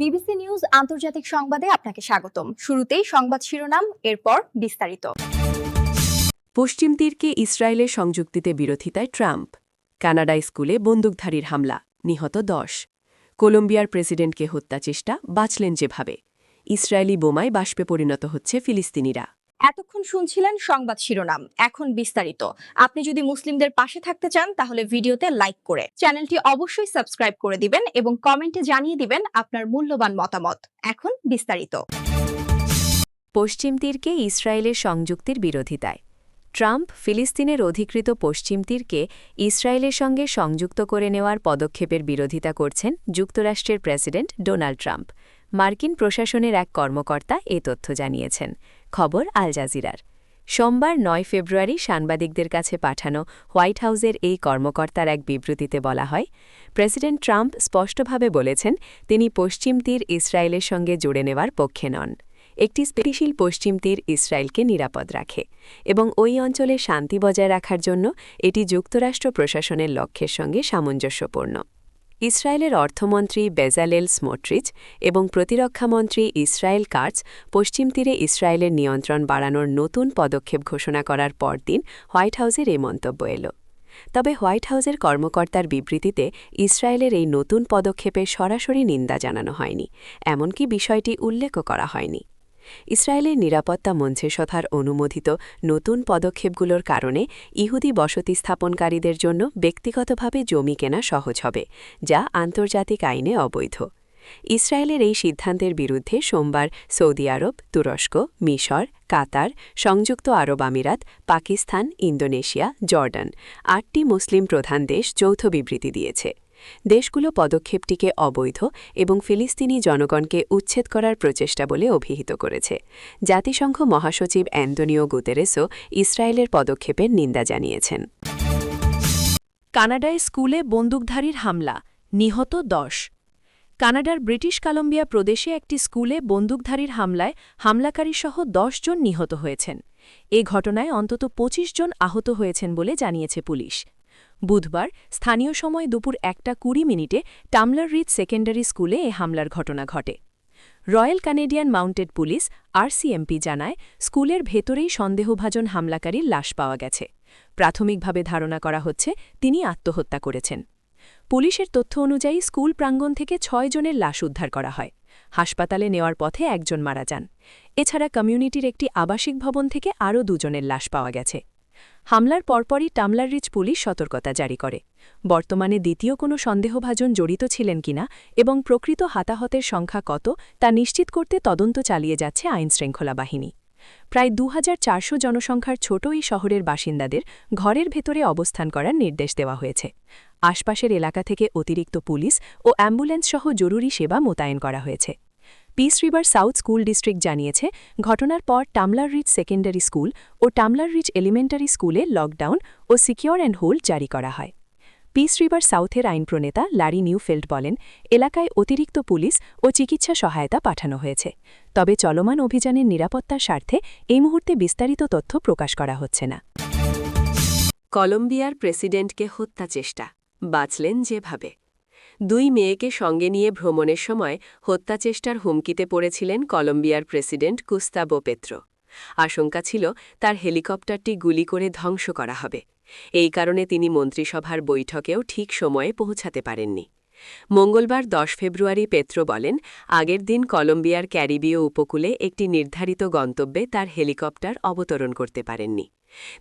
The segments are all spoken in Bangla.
বিবিসি নিউজ আন্তর্জাতিক সংবাদে আপনাকে স্বাগতম। শুরুতেই সংবাদ শিরোনাম, এরপর বিস্তারিত। পশ্চিম তীরকে ইসরায়েলের সংযুক্তিতে বিরোধিতায় ট্রাম্প। কানাডায় স্কুলে বন্দুকধারীর হামলা, নিহত 10। কলম্বিয়ার প্রেসিডেন্টকে হত্যা চেষ্টা, বাঁচলেন যেভাবে। ইসরায়েলি বোমায় বাষ্পে পরিণত হচ্ছে ফিলিস্তিনিরা। এতক্ষণ শুনছিলেন সংবাদ শিরোনাম, এখন বিস্তারিত। আপনি যদি মুসলিমদের পাশে থাকতে চান তাহলে ভিডিওতে লাইক করে চ্যানেলটি অবশ্যই সাবস্ক্রাইব করে দিবেন এবং কমেন্টে জানিয়ে দিবেন আপনার মূল্যবান মতামত। এখন বিস্তারিত। পশ্চিম তীরকে ইসরায়েলের সংযুক্তির বিরোধিতায় ট্রাম্প ফিলিস্তিনের অধিকৃত পশ্চিম তীরকে ইসরায়েলের সঙ্গে সংযুক্ত করে নেওয়ার পদক্ষেপের বিরোধিতা করছেন যুক্তরাষ্ট্রের প্রেসিডেন্ট ডোনাল্ড ট্রাম্প। মার্কিন প্রশাসনের এক কর্মকর্তা এ তথ্য জানিয়েছেন। খবর আল জাজিরার। সোমবার ৯ ফেব্রুয়ারি সাংবাদিকদের কাছে পাঠানো হোয়াইট হাউসের এই কর্মকর্তার এক বিবৃতিতে বলা হয়, প্রেসিডেন্ট ট্রাম্প স্পষ্টভাবে বলেছেন তিনি পশ্চিম তীর ইসরায়েলের সঙ্গে জুড়ে নেওয়ার পক্ষে নন। একটি স্থিতিশীল পশ্চিম তীর ইসরায়েলকে নিরাপদ রাখে এবং ওই অঞ্চলে শান্তি বজায় রাখার জন্য এটি যুক্তরাষ্ট্র প্রশাসনের লক্ষ্যের সঙ্গে সামঞ্জস্যপূর্ণ। ইসরায়েলের অর্থমন্ত্রী বেজালেল স্মোট্রিচ এবং প্রতিরক্ষামন্ত্রী ইসরায়েল কাটজ পশ্চিম তীরে ইসরায়েলের নিয়ন্ত্রণ বাড়ানোর নতুন পদক্ষেপ ঘোষণা করার পরদিন হোয়াইট হাউসের এই মন্তব্য এলো। তবে হোয়াইট হাউসের কর্মকর্তার বিবৃতিতে ইসরায়েলের এই নতুন পদক্ষেপের সরাসরি নিন্দা জানানো হয়নি, এমনকি বিষয়টি উল্লেখও করা হয়নি। ইসরায়েলের নিরাপত্তা মন্ত্রিসভার অনুমোদিত নতুন পদক্ষেপগুলোর কারণে ইহুদি বসতি স্থাপনকারীদের জন্য ব্যক্তিগতভাবে জমি কেনা সহজ হবে, যা আন্তর্জাতিক আইনে অবৈধ। ইসরায়েলের এই সিদ্ধান্তের বিরুদ্ধে সোমবার সৌদি আরব, তুরস্ক, মিশর, কাতার, সংযুক্ত আরব আমিরাত, পাকিস্তান, ইন্দোনেশিয়া, জর্ডান ৮টি মুসলিম প্রধান দেশ যৌথ বিবৃতি দিয়েছে। দেশগুলো পদক্ষেপটিকে অবৈধ এবং ফিলিস্তিনি জনগণকে উচ্ছেদ করার প্রচেষ্টা বলে অভিহিত করেছে। জাতিসংঘ মহাসচিব অ্যান্তোনিও গুতেরেসও ইসরায়েলের পদক্ষেপের নিন্দা জানিয়েছেন। কানাডায় স্কুলে বন্দুকধারীর হামলা, নিহত 10। কানাডার ব্রিটিশ কলম্বিয়া প্রদেশে একটি স্কুলে বন্দুকধারীর হামলায় হামলাকারীসহ 10 জন নিহত হয়েছেন। এ ঘটনায় অন্তত 25 জন আহত হয়েছেন বলে জানিয়েছে পুলিশ। বুধবার স্থানীয় সময় দুপুর 1:20 টামলার রিজ সেকেন্ডারি স্কুলে এ হামলার ঘটনা ঘটে। Royal Canadian mounted police RCMP জানায়, স্কুলের ভেতরেই সন্দেহভাজন হামলাকারীর লাশ পাওয়া গেছে। প্রাথমিকভাবে ধারণা করা হচ্ছে তিনি আত্মহত্যা করেছেন। পুলিশের তথ্য অনুযায়ী স্কুল প্রাঙ্গণ থেকে 6 জনের লাশ উদ্ধার করা হয়। হাসপাতালে নেওয়ার পথে একজন মারা যান। এছাড়া কমিউনিটির একটি আবাসিক ভবন থেকে আরও 2 জনের লাশ পাওয়া গেছে। হামলার পরপরই টামলার রিজ পুলিশ সতর্কতা জারি করে। বর্তমানে দ্বিতীয় কোনো সন্দেহভাজন জড়িত ছিলেন কিনা এবং প্রকৃত হতাহতের সংখ্যা কত তা নিশ্চিত করতে তদন্ত চালিয়ে যাচ্ছে আইনশৃঙ্খলা বাহিনী। প্রায় 2400 জনসংখ্যার ছোট এই শহরের বাসিন্দাদের ঘরের ভেতরে অবস্থান করার নির্দেশ দেওয়া হয়েছে। আশপাশের এলাকা থেকে অতিরিক্ত পুলিশ ও অ্যাম্বুলেন্সসহ জরুরি সেবা মোতায়েন করা হয়েছে। Peace River South School District জানিয়েছে, ঘটনার পর টামলার রিজ সেকেন্ডারি স্কুল ও টামলার রিজ এলিমেন্টারি স্কুলে লকডাউন ও সিকিউর অ্যান্ড হোল্ড জারি করা হয়। পিস রিভার সাউথের আইন প্রণেতা লারি নিউফিল্ড বলেন, এলাকায় অতিরিক্ত পুলিশ ও চিকিৎসা সহায়তা পাঠানো হয়েছে। তবে চলমান অভিযানের নিরাপত্তার স্বার্থে এই মুহূর্তে বিস্তারিত তথ্য প্রকাশ করা হচ্ছে না। কলম্বিয়ার প্রেসিডেন্টকে হত্যা চেষ্টা, বাঁচলেন যেভাবে। 2 মেয়েকে সঙ্গে নিয়ে ভ্রমণের সময় হত্যাচেষ্টার হুমকিতে পড়েছিলেন কলম্বিয়ার প্রেসিডেন্ট গুস্তাভো পেত্রো। আশঙ্কা ছিল তার হেলিকপ্টারটি গুলি করে ধ্বংস করা হবে। এই কারণে তিনি মন্ত্রিসভার বৈঠকেও ঠিক সময়ে পৌঁছাতে পারেননি। মঙ্গলবার 10 ফেব্রুয়ারি পেত্রো বলেন, আগের দিন কলম্বিয়ার ক্যারিবীয় উপকূলে একটি নির্ধারিত গন্তব্যে তার হেলিকপ্টার অবতরণ করতে পারেননি।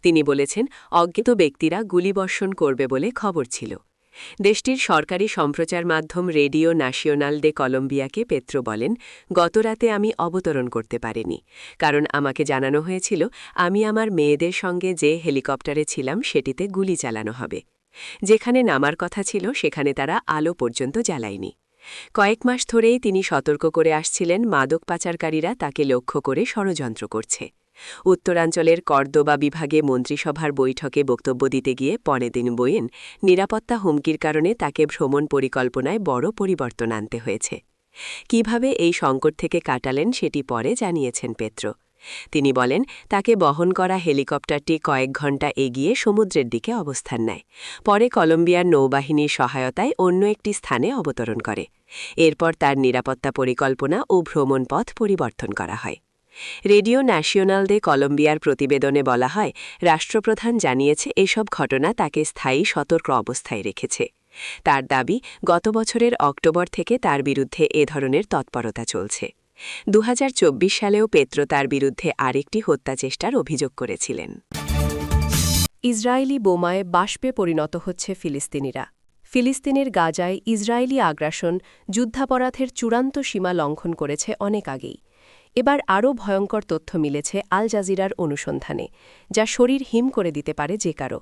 তিনি বলেছেন, অজ্ঞাত ব্যক্তিরা গুলিবর্ষণ করবে বলে খবর ছিল। দেশটির সরকারি সম্প্রচার মাধ্যম রেডিও ন্যাশনাল দে কলম্বিয়াকে পেত্রো বলেন, গতরাতে আমি অবতরণ করতে পারিনি, কারণ আমাকে জানানো হয়েছিল আমি আমার মেয়েদের সঙ্গে যে হেলিকপ্টারে ছিলাম সেটিতে গুলি চালানো হবে। যেখানে নামার কথা ছিল সেখানে তারা আলো পর্যন্ত জ্বালায়নি। কয়েক মাস ধরেই তিনি সতর্ক করে আসছিলেন মাদক পাচারকারীরা তাকে লক্ষ্য করে ষড়যন্ত্র করছে। উত্তরাঞ্চলের কর্দোবা বিভাগে মন্ত্রিসভার বৈঠকে বক্তব্য দিতে গিয়ে পরের দিন বলেন, নিরাপত্তা হুমকির কারণে তাকে ভ্রমণ পরিকল্পনায় বড় পরিবর্তন আনতে হয়েছে। কিভাবে এই সংকট থেকে কাটালেন সেটি পরে জানিয়েছেন পেত্রো। তিনি বলেন, তাকে বহন করা হেলিকপ্টারটি কয়েক ঘণ্টা এগিয়ে সমুদ্রের দিকে অবস্থান নেয়। পরে কলম্বিয়ার নৌবাহিনীর সহায়তায় অন্য একটি স্থানে অবতরণ করে। এরপর তার নিরাপত্তা পরিকল্পনা ও ভ্রমণ পথ পরিবর্তন করা হয়। রেডিও ন্যাশনাল দে কলম্বিয়ার প্রতিবেদনে বলা হয়, রাষ্ট্রপ্রধান জানিয়েছে এসব ঘটনা তাকে স্থায়ী সতর্ক অবস্থায় রেখেছে। তার দাবি, গত বছরের অক্টোবর থেকে তার বিরুদ্ধে এ ধরনের তৎপরতা চলছে। 2024 সালেও পেত্রো তার বিরুদ্ধে আরেকটি হত্যাচেষ্টার অভিযোগ করেছিলেন। ইসরায়েলি বোমায় বাষ্পে পরিণত হচ্ছে ফিলিস্তিনিরা। ফিলিস্তিনের গাজায় ইসরায়েলি আগ্রাসন যুদ্ধাপরাধের চূড়ান্ত সীমা লঙ্ঘন করেছে অনেক আগেই। এবার আরও ভয়ঙ্কর তথ্য মিলেছে আল জাজিরার অনুসন্ধানে, যা শরীর হিম করে দিতে পারে যে কারো।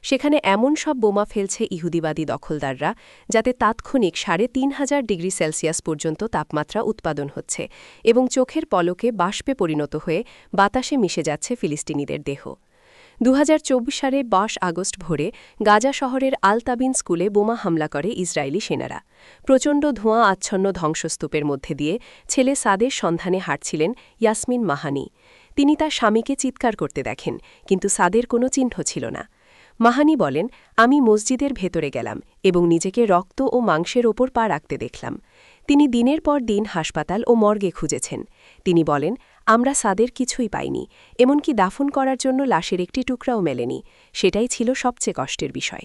সেখানে এমন সব বোমা ফেলছে ইহুদিবাদী দখলদাররা, যাতে তাৎক্ষণিক ৩,৫০০ ডিগ্রি সেলসিয়াস পর্যন্ত তাপমাত্রা উৎপাদন হচ্ছে এবং চোখের পলকে বাষ্পে পরিণত হয়ে বাতাসে মিশে যাচ্ছে ফিলিস্তিনিদের দেহ। 2024 সালে 22 আগস্ট ভোরে গাজা শহরের আল তাবিন স্কুলে বোমা হামলা করে ইসরায়েলি সেনারা। প্রচণ্ড ধোঁয়া আচ্ছন্ন ধ্বংসস্তূপের মধ্যে দিয়ে ছেলে সাদের সন্ধানে হাঁটছিলেন ইয়াসমিন মাহানি। তিনি তার স্বামীকে চিৎকার করতে দেখেন, কিন্তু সাদের কোনো চিহ্ন ছিল না। মাহানি বলেন, আমি মসজিদের ভেতরে গেলাম এবং নিজেকে রক্ত ও মাংসের ওপর পা রাখতে দেখলাম। তিনি দিনের পর দিন হাসপাতাল ও মর্গে খুঁজেছেন। তিনি বলেন, আমরা সাদের কিছুই পাইনি, এমনকি দাফন করার জন্য লাশের একটি টুকরাও মেলেনি। সেটাই ছিল সবচেয়ে কষ্টের বিষয়।